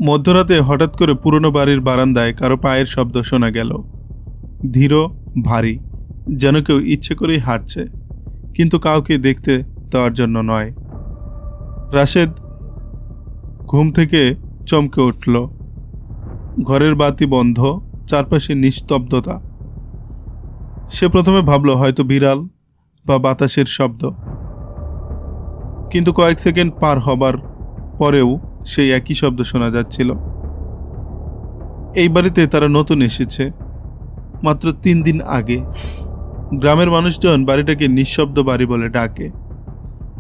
মধ্যরাতে হঠাৎ করে পুরনো বাড়ির বারান্দায় কারো পায়ের শব্দ শোনা গেল। ধীর, ভারী, যেন কেউ ইচ্ছে করেই হাঁটছে, কিন্তু কাউকে দেখতে দেওয়ার জন্য নয়। রাশেদ ঘুম থেকে চমকে উঠল। ঘরের বাতি বন্ধ, চারপাশে নিস্তব্ধতা। সে প্রথমে ভাবল হয়তো বিড়াল বা বাতাসের শব্দ, কিন্তু কয়েক সেকেন্ড পার হবার পরেও সেই একই শব্দ শোনা যাচ্ছিল। এই বাড়িতে তারা নতুন এসেছে, মাত্র 3 দিন আগে। গ্রামের মানুষজন বাড়িটাকে নিঃশব্দ বাড়ি বলে ডাকে,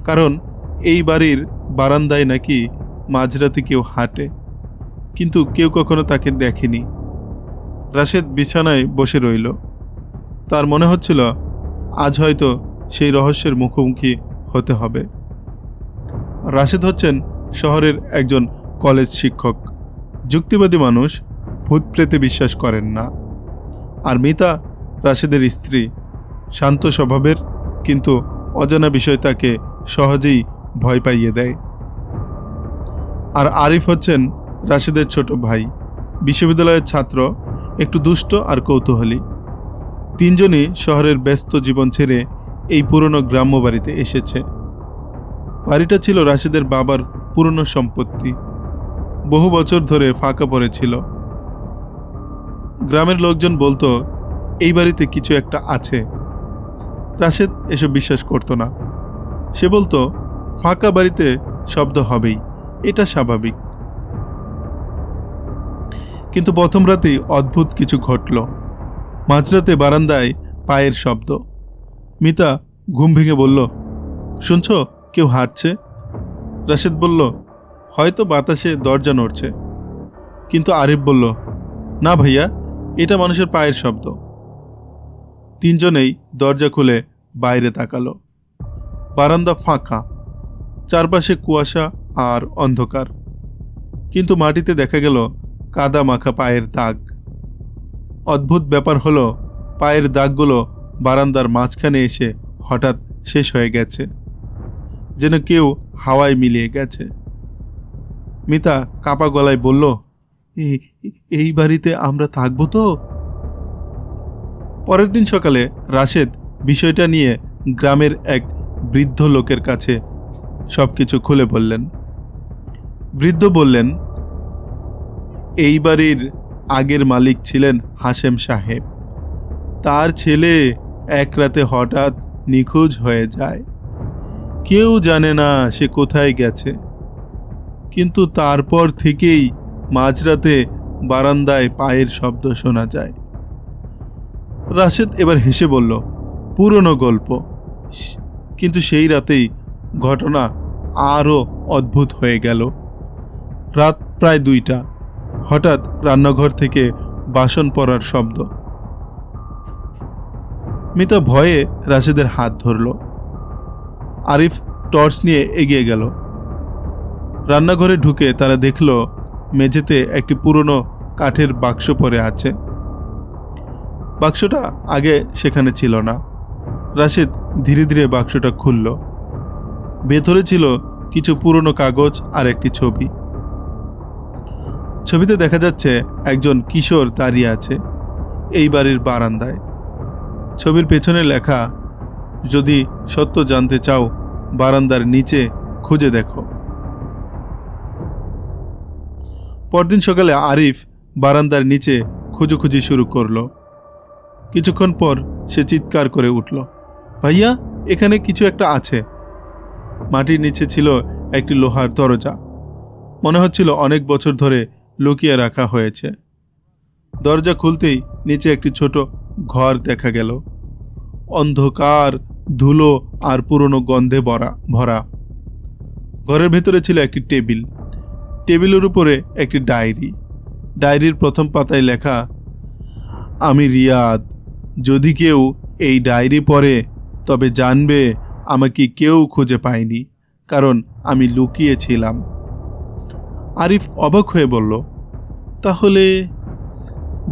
কারণ এই বাড়ির বারান্দায় নাকি মাঝরাতে কেউ হাঁটে, কিন্তু কেউ কখনো তাকে দেখেনি। রাশেদ বিছানায় বসে রইল। তার মনে হচ্ছিল আজ হয়তো সেই রহস্যের মুখোমুখি হতে হবে। রাশেদ হচ্ছেন শহরের একজন কলেজ শিক্ষক, যুক্তিবাদী মানুষ, ভূত প্রেতে বিশ্বাস করেন না। আর মিতা রাশেদের স্ত্রী, শান্ত স্বভাবের, কিন্তু অজানা বিষয় তাকে সহজেই ভয় পাইয়ে দেয়। আর আরিফ হচ্ছেন রাশেদের ছোট ভাই, বিশ্ববিদ্যালয়ের ছাত্র, একটু দুষ্ট আর কৌতূহলী। তিনজনই শহরের ব্যস্ত জীবন ছেড়ে এই পুরনো গ্রাম্য বাড়িতে এসেছে। বাড়িটা ছিল রাশেদের বাবার পুরনো সম্পত্তি, বহু বছর ধরে ফাঁকা পড়েছিল। গ্রামের লোকজন বলতো এই বাড়িতে কিছু একটা আছে। রাশেদ এসব বিশ্বাস করত না। সে বলতো ফাঁকা বাড়িতে শব্দ হবেই, এটা স্বাভাবিক। কিন্তু প্রথম রাতেই অদ্ভুত কিছু ঘটল। মাঝরাতে বারান্দায় পায়ের শব্দ। মিতা ঘুম ভেঙে বলল, শুনছ কেউ হাঁটছে? রাশেদ বলল, হয়তো বাতাসে দরজা নড়ছে। কিন্তু আরিফ বলল, না ভাইয়া, এটা মানুষের পায়ের শব্দ। তিনজনেই দরজা খুলে বাইরে তাকালো। বারান্দা ফাঁকা, চারপাশে কুয়াশা আর অন্ধকার, কিন্তু মাটিতে দেখা গেল কাদা মাখা পায়ের দাগ। অদ্ভুত ব্যাপার হলো, পায়ের দাগগুলো বারান্দার মাঝখানে এসে হঠাৎ শেষ হয়ে গেছে, যেন কেউ হাওয়ায় মিলিয়ে গেছে। মিতা কাপা গলায় বলল, এই বাড়িতে আমরা থাকবো তো? পরের দিন সকালে রাশেদ বিষয়টা নিয়ে গ্রামের এক বৃদ্ধ লোকের কাছে সবকিছু খুলে বললেন। বৃদ্ধ বললেন, এই বাড়ির আগের মালিক ছিলেন হাশেম সাহেব। তার ছেলে এক রাতে হঠাৎ নিখোঁজ হয়ে যায়। কেউ জানে না সে কোথায় গেছে, কিন্তু তারপর থেকেই মাঝরাতে বারান্দায় পায়ের শব্দ শোনা যায়। রাশেদ এবার হেসে বলল, পুরনো গল্প। কিন্তু সেই রাতেই ঘটনা আরও অদ্ভুত হয়ে গেল। রাত প্রায় 2টা। হঠাৎ রান্নাঘর থেকে বাসন পড়ার শব্দ। মিতা ভয়ে রাশেদের হাত ধরল। আরিফ টর্চ নিয়ে এগিয়ে গেল। রান্নাঘরে ঢুকে তারা দেখল মেঝেতে একটি পুরনো কাঠের বাক্স পড়ে আছে। বাক্সটা আগে সেখানে ছিল না। রাশেদ ধীরে ধীরে বাক্সটা খুলল। ভেতরে ছিল কিছু পুরনো কাগজ আর একটি ছবি। ছবিতে দেখা যাচ্ছে একজন কিশোর দাঁড়িয়ে আছে এই বাড়ির বারান্দায়। ছবির পেছনে লেখা, যদি সত্য জানতে চাও বারান্দার নিচে খুঁজে দেখো। পরদিন সকালে আরিফ বারান্দার নিচে খুঁজোখুঁজি শুরু করলো। কিছুক্ষণ পর সে চিৎকার করে উঠল, ভাইয়া, এখানে কিছু একটা আছে। মাটির নিচে ছিল একটি লোহার দরজা। মনে হচ্ছিল অনেক বছর ধরে লুকিয়ে রাখা হয়েছে। দরজা খুলতেই নিচে একটি ছোট ঘর দেখা গেল, অন্ধকার, ধুলো আর পুরনো গন্ধে ভরা। ঘরের ভেতরে ছিল একটি টেবিল। টেবিলের উপরে একটি ডায়েরি। ডায়েরির প্রথম পাতায় লেখা, আমি রিয়াদ। যদি কেউ এই ডায়েরি পড়ে তবে জানবে আমাকে কেউ খুঁজে পায়নি, কারণ আমি লুকিয়েছিলাম। আরিফ অবাক হয়ে বলল, তাহলে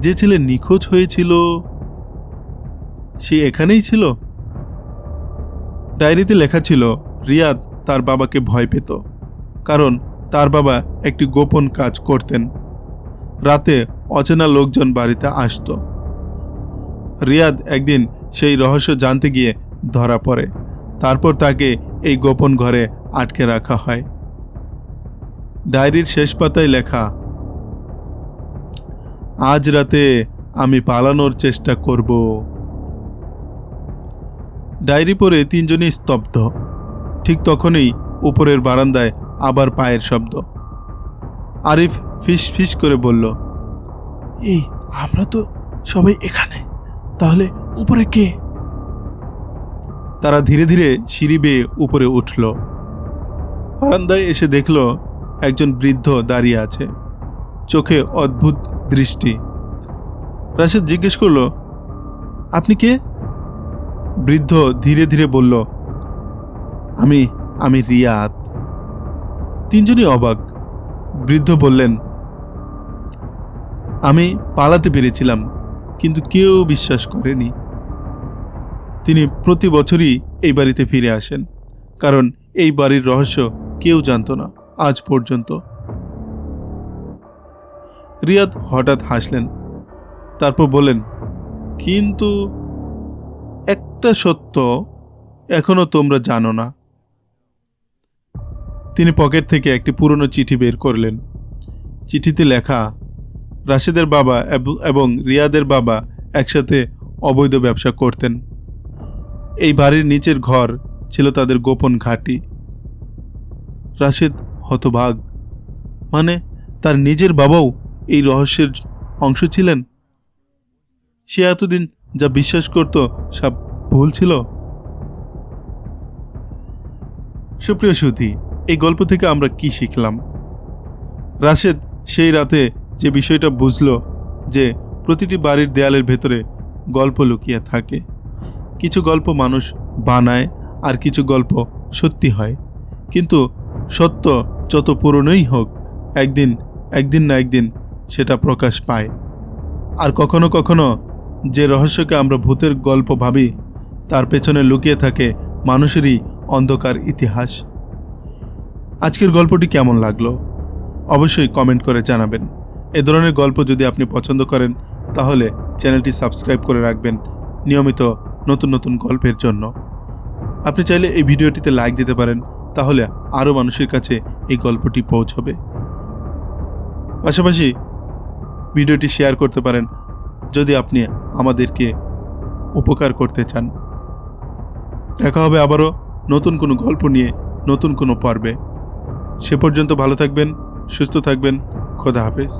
যে ছেলে নিখোঁজ হয়েছিল সে এখানেই ছিল? ডায়েরিতে লেখা ছিল, রিয়াদ তার বাবাকে ভয় পেত, কারণ তার বাবা একটি গোপন কাজ করতেন। রাতে অচেনা লোকজন বাড়িতে আসতো। রিয়াদ একদিন সেই রহস্য জানতে গিয়ে ধরা পড়ে। তারপর তাকে এই গোপন ঘরে আটকে রাখা হয়। ডায়েরির শেষ পাতায় লেখা, আজ রাতে আমি পালানোর চেষ্টা করব। ডায়েরি পড়ে তিনজনই স্তব্ধ। ঠিক তখনই উপরের বারান্দায় আবার পায়ের শব্দ। আরিফ ফিস ফিস করে বলল, এই আমরা তো সবাই এখানে, তাহলে উপরে কে? তারা ধীরে ধীরে সিঁড়ি বেয়ে উপরে উঠল। বারান্দায় এসে দেখল একজন বৃদ্ধ দাঁড়িয়ে আছে, চোখে অদ্ভুত দৃষ্টি। রাশেদ জিজ্ঞেস করল, আপনি কে? বৃদ্ধ ধীরে ধীরে বলল, আমি রিয়াদ। তিনজনই অবাক। বৃদ্ধ বললেন, আমি পালাতে পেরেছিলাম, কিন্তু কেউ বিশ্বাস করেনি। তিনি প্রতি বছরই এই বাড়িতে ফিরে আসেন, কারণ এই বাড়ির রহস্য কেউ জানত না আজ পর্যন্ত। রিয়াদ হঠাৎ হাসলেন, তারপর বললেন, কিন্তু একটা সত্য এখনো তোমরা জানো না। তিনি পকেট থেকে একটি পুরনো চিঠি বের করলেন। চিঠিতে লেখা, রাশেদের বাবা এবং রিয়াদের বাবা একসাথে অবৈধ ব্যবসা করতেন। এই বাড়ির নিচের ঘর ছিল তাদের গোপন ঘাঁটি। রাশেদ হতবাক, মানে তার নিজের বাবাও এই রহস্যের অংশ ছিলেন? সে এতদিন যা বিশ্বাস করত সব ভুল ছিল। সুপ্রিয় সুধী, এই গল্প থেকে আমরা কি শিখলাম? রাশেদ সেই রাতে যে বিষয়টা বুঝল, যে প্রতিটি বাড়ির দেয়ালের ভেতরে গল্প লুকিয়ে থাকে। কিছু গল্প মানুষ বানায়, আর কিছু গল্প সত্যি হয়। কিন্তু সত্য যত পুরনোই হোক, একদিন না একদিন সেটা প্রকাশ পায়। আর কখনো কখনো যে রহস্যকে আমরা ভূতের গল্প ভাবি, তার পেছনে লুকিয়ে থাকে মানুষেরই অন্ধকার ইতিহাস। আজকের গল্পটি কেমন লাগলো অবশ্যই কমেন্ট করে জানাবেন। এ ধরনের গল্প যদি আপনি পছন্দ করেন, তাহলে চ্যানেলটি সাবস্ক্রাইব করে রাখবেন নিয়মিত নতুন নতুন গল্পের জন্য। আপনি চাইলে এই ভিডিওটিতে লাইক দিতে পারেন, তাহলে আরও মানুষের কাছে এই গল্পটি পৌঁছবে। পাশাপাশি ভিডিওটি শেয়ার করতে পারেন যদি আপনি আমাদেরকে উপকার করতে চান। দেখা হবে আবারও নতুন কোনো গল্প নিয়ে, নতুন কোনো পর্বে। সে পর্যন্ত ভালো থাকবেন, সুস্থ থাকবেন। খোদা হাফেজ।